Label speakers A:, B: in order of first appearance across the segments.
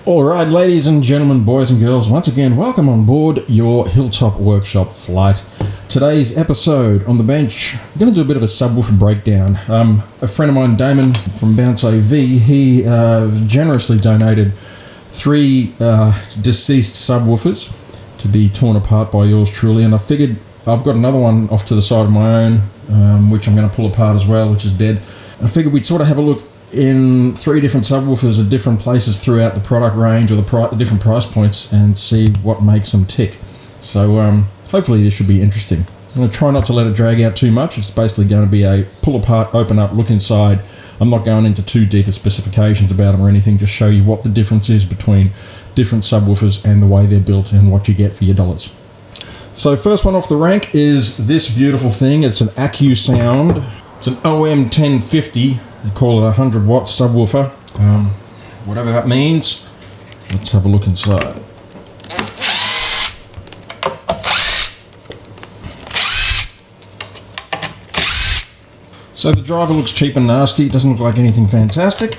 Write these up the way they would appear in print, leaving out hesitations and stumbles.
A: Alright, ladies and gentlemen, boys and girls, once again, welcome on board your Hilltop Workshop flight. Today's episode on the bench, I'm going to do a bit of a subwoofer breakdown. A friend of mine, Damon from Bounce AV, he generously donated 3 deceased subwoofers to be torn apart by yours truly, and I figured I've got another one off to the side of my own, which I'm going to pull apart as well, which is dead. I figured we'd sort of have a look in 3 different subwoofers at different places throughout the product range or the different price points and see what makes them tick. So hopefully this should be interesting. I'm going to try not to let it drag out too much. It's basically going to be a pull apart, open up, look inside. I'm not going into too deep specifications about them or anything, just show you what the difference is between different subwoofers and the way they're built and what you get for your dollars. So first one off the rank is this beautiful thing. It's an AccuSound. It's an OM 1050. They call it a 100 watt subwoofer, whatever that means. Let's have a look inside. So the driver looks cheap and nasty, doesn't look like anything fantastic.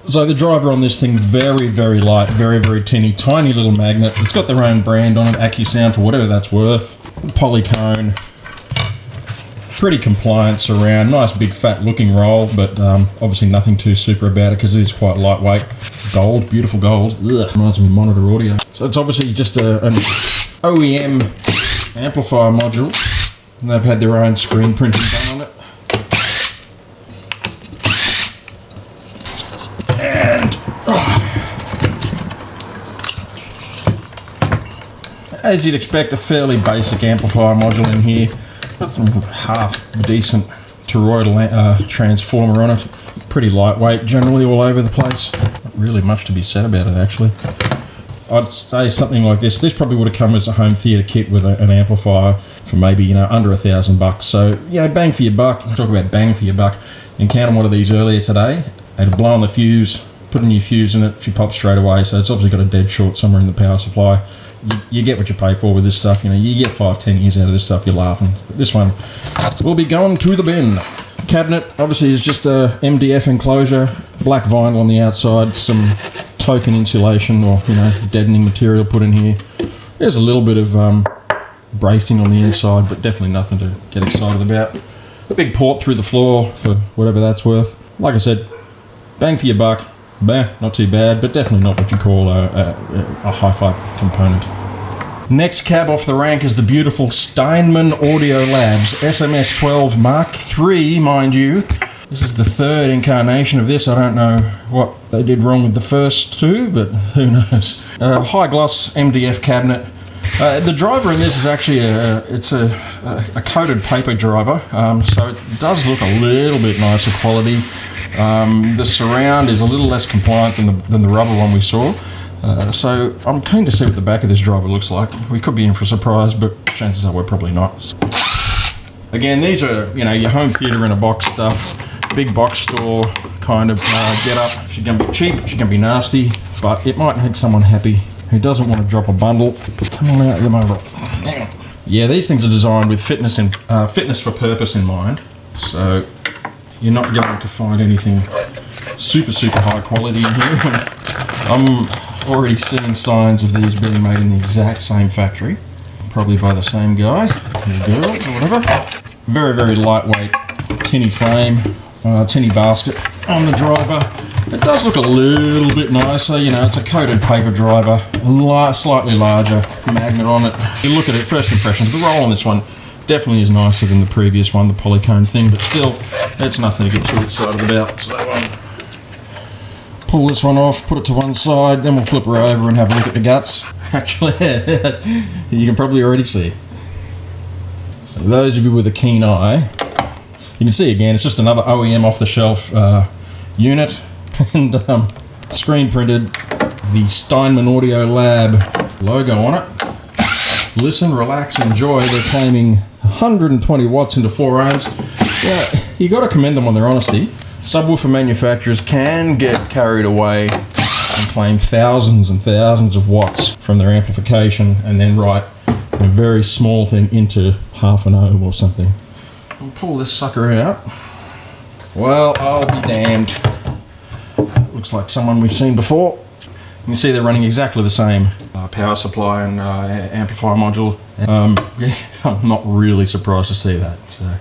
A: So the driver on this thing, very, very light, very, very tiny little magnet. It's got their own brand on it, AccuSound, for whatever that's worth. Polycone. Pretty compliant surround, nice big fat looking roll, but obviously nothing too super about it because it is quite lightweight. Gold, beautiful gold. Ugh, reminds me of monitor audio. So it's obviously just an OEM amplifier module, and they've had their own screen printing done on it. And as you'd expect, a fairly basic amplifier module in here. Got some half decent toroidal transformer on it. Pretty lightweight, generally all over the place. Not really much to be said about it, actually. I'd say something like this. This probably would have come as a home theatre kit with an amplifier for maybe, under $1,000. So, bang for your buck. Talk about bang for your buck. Encountered one of these earlier today. Had to blow on the fuse, put a new fuse in it. She popped straight away, so it's obviously got a dead short somewhere in the power supply. You get what you pay for with this stuff. You get 5-10 years out of this stuff, you're laughing. But this one will be going to the bin. Cabinet obviously is just a MDF enclosure, black vinyl on the outside, some token insulation or deadening material put in here. There's a little bit of bracing on the inside, but definitely nothing to get excited about. A big port through the floor for whatever that's worth. Like I said, bang for your buck. Not too bad, but definitely not what you call a hi-fi component. Next cab off the rank is the beautiful Steiner Audio Labs SMS12 Mark III, mind you. This is the 3rd incarnation of this. I don't know what they did wrong with the first 2, but who knows. High gloss MDF cabinet. The driver in this is actually a coated paper driver, so it does look a little bit nicer quality. The surround is a little less compliant than the rubber one we saw, so I'm keen to see what the back of this driver looks like. We could be in for a surprise, but chances are we're probably not. Again, these are your home theatre in a box stuff, big box store kind of get up. She's going to be cheap, she's going to be nasty, but it might make someone happy who doesn't want to drop a bundle. Come on out, come over. Yeah, these things are designed with fitness for purpose in mind, so you're not going to find anything super high quality in here. I'm already seeing signs of these being made in the exact same factory, probably by the same guy or girl or whatever. Very lightweight tinny frame, tinny basket on the driver. It does look a little bit nicer, it's a coated paper driver, slightly larger magnet on it. You look at it, first impressions, the roll on this one definitely is nicer than the previous one, the polycone thing, but still, it's nothing to get too excited about. So pull this one off, put it to one side, then we'll flip her over and have a look at the guts. Actually, you can probably already see. So those of you with a keen eye, you can see again, it's just another OEM off-the-shelf unit, and screen printed the Steiner Audio Lab logo on it. Listen, relax, enjoy. They're claiming 120 watts into 4 ohms. Yeah, you got to commend them on their honesty. Subwoofer manufacturers can get carried away and claim thousands and thousands of watts from their amplification and then write a very small thing into half an ohm or something. I'll pull this sucker out. Well, I'll be damned. Looks like someone we've seen before. You see they're running exactly the same power supply and amplifier module. Yeah, I'm not really surprised to see that. So,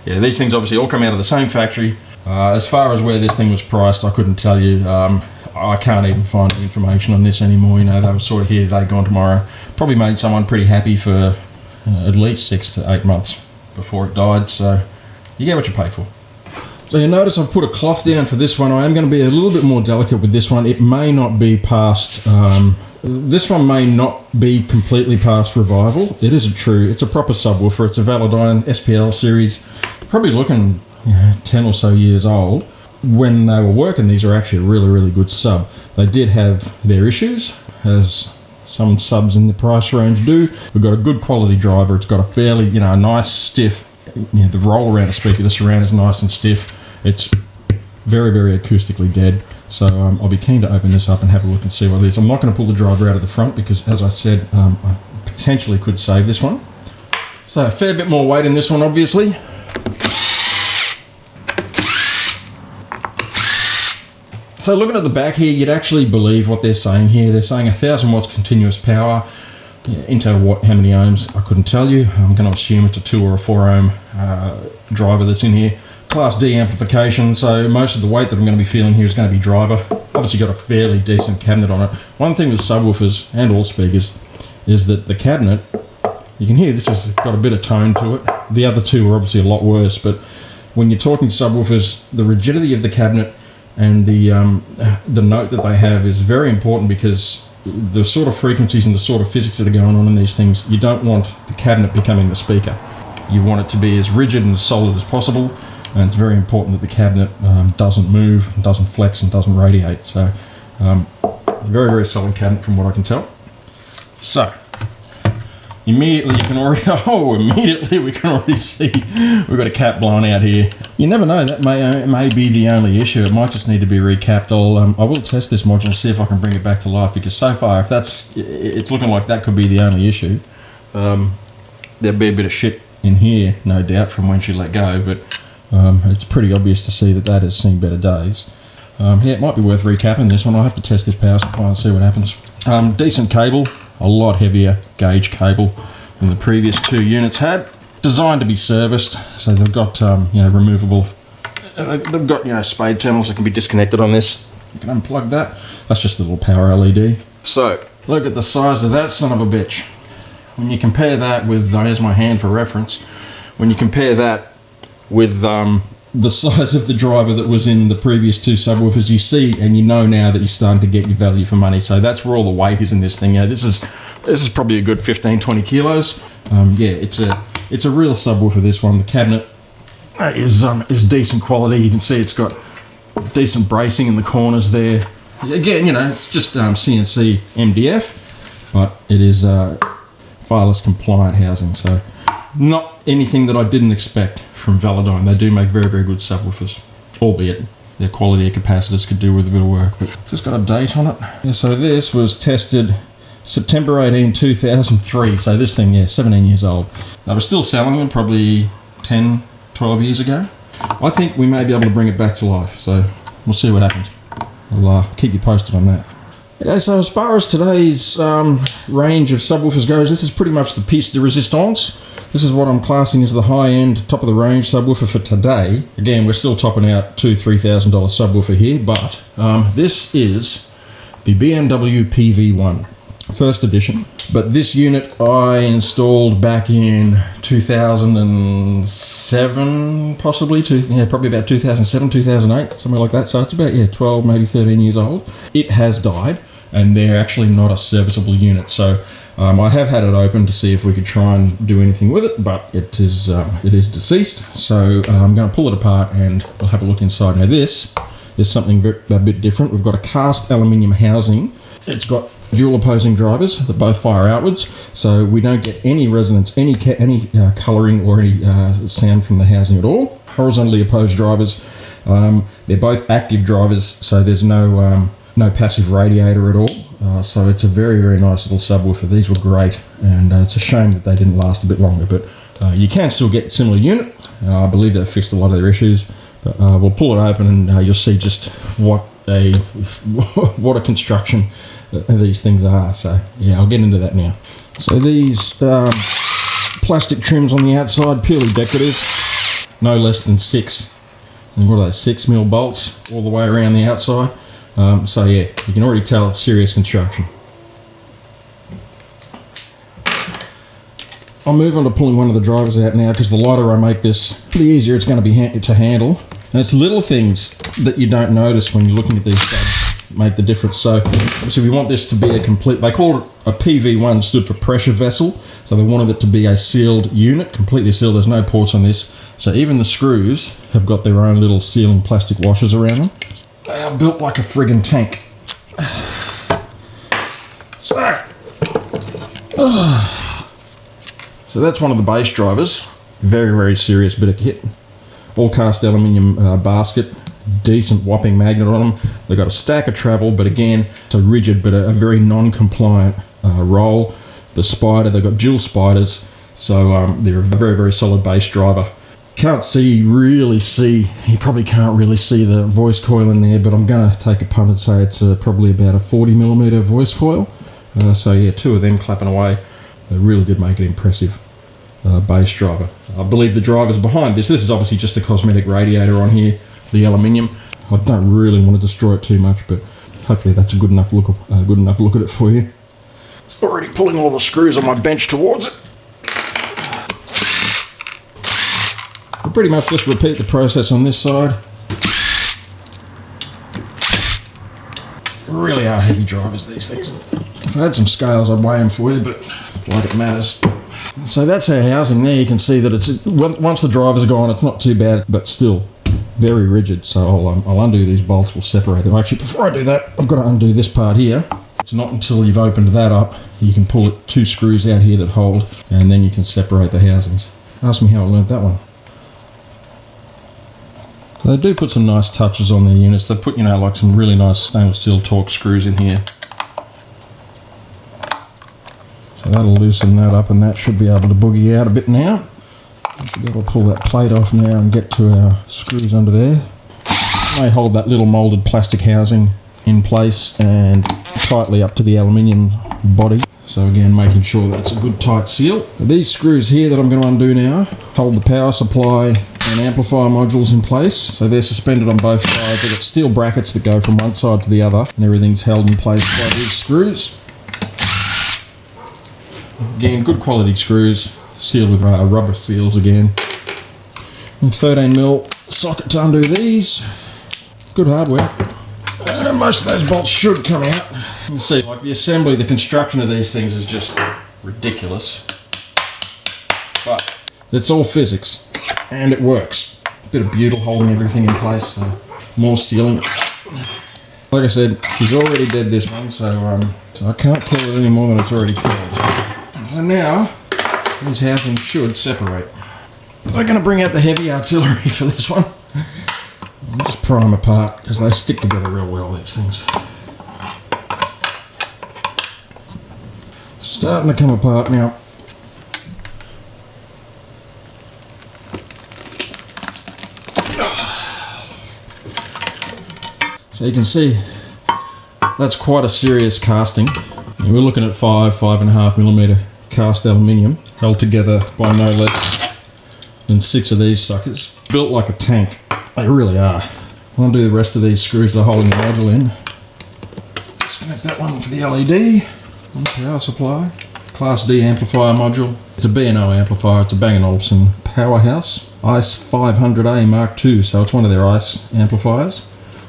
A: yeah, these things obviously all come out of the same factory. As far as where this thing was priced, I couldn't tell you. I can't even find the information on this anymore. You know, they were sort of here today, gone tomorrow. Probably made someone pretty happy for at least 6 to 8 months before it died. So you get what you pay for. So you notice I've put a cloth down for this one. I am going to be a little bit more delicate with this one. It may not be past, this one may not be completely past revival. It is it's a proper subwoofer. It's a Velodyne SPL series. Probably looking 10 or so years old. When they were working, these are actually a really, really good sub. They did have their issues, as some subs in the price range do. We've got a good quality driver. It's got a fairly, nice stiff, the roll around the speaker, the surround is nice and stiff. It's very, very acoustically dead. So I'll be keen to open this up and have a look and see what it is. I'm not going to pull the driver out of the front because, as I said, I potentially could save this one. So a fair bit more weight in this one, obviously. So looking at the back here, you'd actually believe what they're saying here. They're saying 1,000 watts continuous power. Into how many ohms, I couldn't tell you. I'm going to assume it's a 2 or a 4 ohm driver that's in here. Class D amplification, so most of the weight that I'm going to be feeling here is going to be driver. Obviously got a fairly decent cabinet on it. One thing with subwoofers and all speakers is that the cabinet, you can hear this has got a bit of tone to it. The other two are obviously a lot worse, but when you're talking subwoofers, the rigidity of the cabinet and the note that they have is very important, because the sort of frequencies and the sort of physics that are going on in these things, you don't want the cabinet becoming the speaker. You want it to be as rigid and as solid as possible, and it's very important that the cabinet doesn't move, doesn't flex, and doesn't radiate. So very, very solid cabinet from what I can tell. So immediately we can already see we've got a cap blown out here. You never know, that may be the only issue. It might just need to be recapped. I will test this module and see if I can bring it back to life, because so far, if it's looking like that could be the only issue. There'd be a bit of shit in here, no doubt, from when she let go, but it's pretty obvious to see that has seen better days. Yeah, it might be worth recapping this one. I'll have to test this power supply and see what happens. Decent cable, a lot heavier gauge cable than the previous 2 units had. Designed to be serviced, so they've got removable. They've got spade terminals that can be disconnected on this. You can unplug that. That's just a little power LED. So look at the size of that son of a bitch. When you compare that with, there's my hand for reference. When you compare that with the size of the driver that was in the previous 2 subwoofers, you see and you know now that you're starting to get your value for money. So that's where all the weight is in this thing. This is probably a good 15-20 kilos. Yeah, it's a real subwoofer, this one. The cabinet is decent quality. You can see it's got decent bracing in the corners there. Again, it's just CNC MDF, but it is wireless compliant housing. So not anything that I didn't expect from Velodyne. They do make very, very good subwoofers, albeit their quality of capacitors could do with a bit of work. But just got a date on it. Yeah, so this was tested September 18, 2003. So this thing, 17 years old. They were still selling them probably 10, 12 years ago. I think we may be able to bring it back to life. So we'll see what happens. I'll keep you posted on that. Okay, so as far as today's range of subwoofers goes, this is pretty much the piece de resistance. This is what I'm classing as the high-end, top-of-the-range subwoofer for today. Again, we're still topping out $2,000 to $3,000 subwoofer here, but this is the B&W PV1, first edition. But this unit I installed back in 2007, possibly, probably about 2007, 2008, something like that. So it's about 12, maybe 13 years old. It has died, and they're actually not a serviceable unit. So I have had it open to see if we could try and do anything with it, but it is deceased. So I'm going to pull it apart and we'll have a look inside. Now this is something a bit different. We've got a cast aluminium housing. It's got dual opposing drivers that both fire outwards, so we don't get any resonance, any colouring or any sound from the housing at all. Horizontally opposed drivers. They're both active drivers, so there's no passive radiator at all. So it's a very, very nice little subwoofer. These were great, and it's a shame that they didn't last a bit longer, but you can still get a similar unit. I believe they've fixed a lot of their issues, but we'll pull it open and you'll see just what a construction these things are. So yeah, I'll get into that now. So these plastic trims on the outside, purely decorative, no less than 6. And what are those, 6mm bolts all the way around the outside. So yeah, you can already tell it's serious construction. I'll move on to pulling one of the drivers out now, because the lighter I make this, the easier it's going to be to handle. And it's little things that you don't notice when you're looking at these studs make the difference. So obviously we want this to be a complete, they call it a PV1, stood for pressure vessel. So they wanted it to be a sealed unit, completely sealed. There's no ports on this. So even the screws have got their own little sealing plastic washers around them. They are built like a friggin' tank. So that's one of the base drivers. Very, very serious bit of kit. All cast aluminium basket. Decent whopping magnet on them. They've got a stack of travel, but again, it's a rigid but a very non-compliant roll. The spider, they've got dual spiders, so they're a very, very solid base driver. Can't really see, you probably can't really see the voice coil in there, but I'm going to take a punt and say it's probably about a 40mm voice coil. So yeah, 2 of them clapping away. They really did make an impressive base driver. I believe the driver's behind this. This is obviously just a cosmetic radiator on here, the aluminium. I don't really want to destroy it too much, but hopefully that's a good enough look at it for you. It's already pulling all the screws on my bench towards it. I'll pretty much just repeat the process on this side. Really are heavy drivers, these things. If I had some scales, I'd weigh them for you, but like it matters. So that's our housing there. You can see that it's, once the drivers are gone, it's not too bad, but still very rigid. So I'll undo these bolts, we'll separate them. Actually, before I do that, I've got to undo this part here. It's not until you've opened that up, you can pull it 2 screws out here that hold, and then you can separate the housings. Ask me how I learnt that one. So they do put some nice touches on their units. They put, like some really nice stainless steel Torx screws in here. So that'll loosen that up, and that should be able to boogie out a bit now. We should be able to pull that plate off now and get to our screws under there. They hold that little moulded plastic housing in place and tightly up to the aluminium body. So again, making sure that's a good tight seal. These screws here that I'm going to undo now hold the power supply and amplifier modules in place. So they're suspended on both sides. They've got steel brackets that go from one side to the other, and everything's held in place by these screws. Again, good quality screws, sealed with rubber seals again. And 13mm socket to undo these. Good hardware. Most of those bolts should come out. You can see, like the assembly, the construction of these things is just ridiculous. But it's all physics, and it works. Bit of butyl holding everything in place, so more sealing. Like I said, she's already dead, this one, so I can't kill it any more than it's already killed. So now, these housings should separate. We're going to bring out the heavy artillery for this one. I'll just pry them apart, because they stick together real well, these things. Starting to come apart now. So you can see, that's quite a serious casting. And we're looking at 5.5mm cast aluminium, held together by no less than 6 of these suckers. Built like a tank. They really are. I'll undo the rest of these screws that are holding the module in. Disconnect that one for the LED. Power supply. Class D amplifier module. It's a B&W amplifier. It's a Bang & Olufsen powerhouse. ICE 500A Mark II, so it's one of their ICE amplifiers.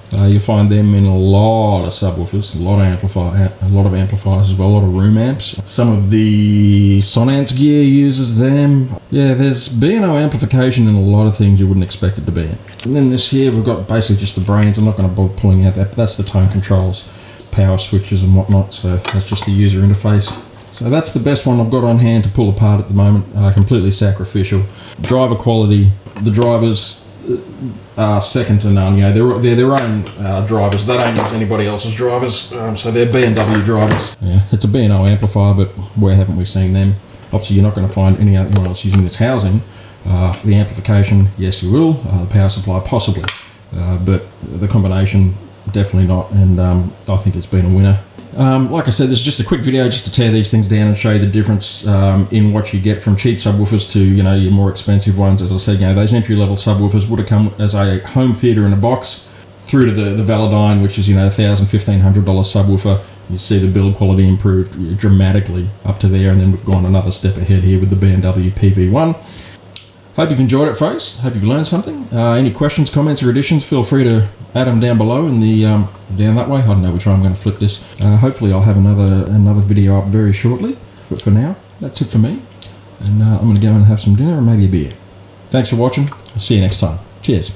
A: You find them in a lot of subwoofers, a lot of amplifiers as well, a lot of room amps. Some of the Sonance gear uses them. Yeah, there's B&O amplification in a lot of things you wouldn't expect it to be in. And then this here, we've got basically just the brains. I'm not going to bother pulling out that, but that's the tone controls, power switches and whatnot, so that's just the user interface. So that's the best one I've got on hand to pull apart at the moment, completely sacrificial. Driver quality, the drivers are second to none. They're their own drivers. They don't use anybody else's drivers, so they're B&W drivers. Yeah, it's a B&O amplifier, but where haven't we seen them? Obviously, you're not going to find anyone else using this housing. The amplification, yes, you will. The power supply, possibly, but the combination, definitely not. And I think it's been a winner. Like I said, this is just a quick video just to tear these things down and show you the difference in what you get from cheap subwoofers to, you know, your more expensive ones. As I said, you know, those entry-level subwoofers would have come as a home theater in a box, through to the Velodyne, which is, you know, $1,000, $1,500 subwoofer. You see the build quality improved dramatically up to there, and then we've gone another step ahead here with the B&W PV1. Hope you've enjoyed it, folks. Hope you've learned something. Any questions, comments, or additions, feel free to add them down below in the down that way. I don't know which way I'm going to flip this. Hopefully I'll have another video up very shortly. But for now, that's it for me. And I'm going to go and have some dinner and maybe a beer. Thanks for watching. I'll see you next time. Cheers.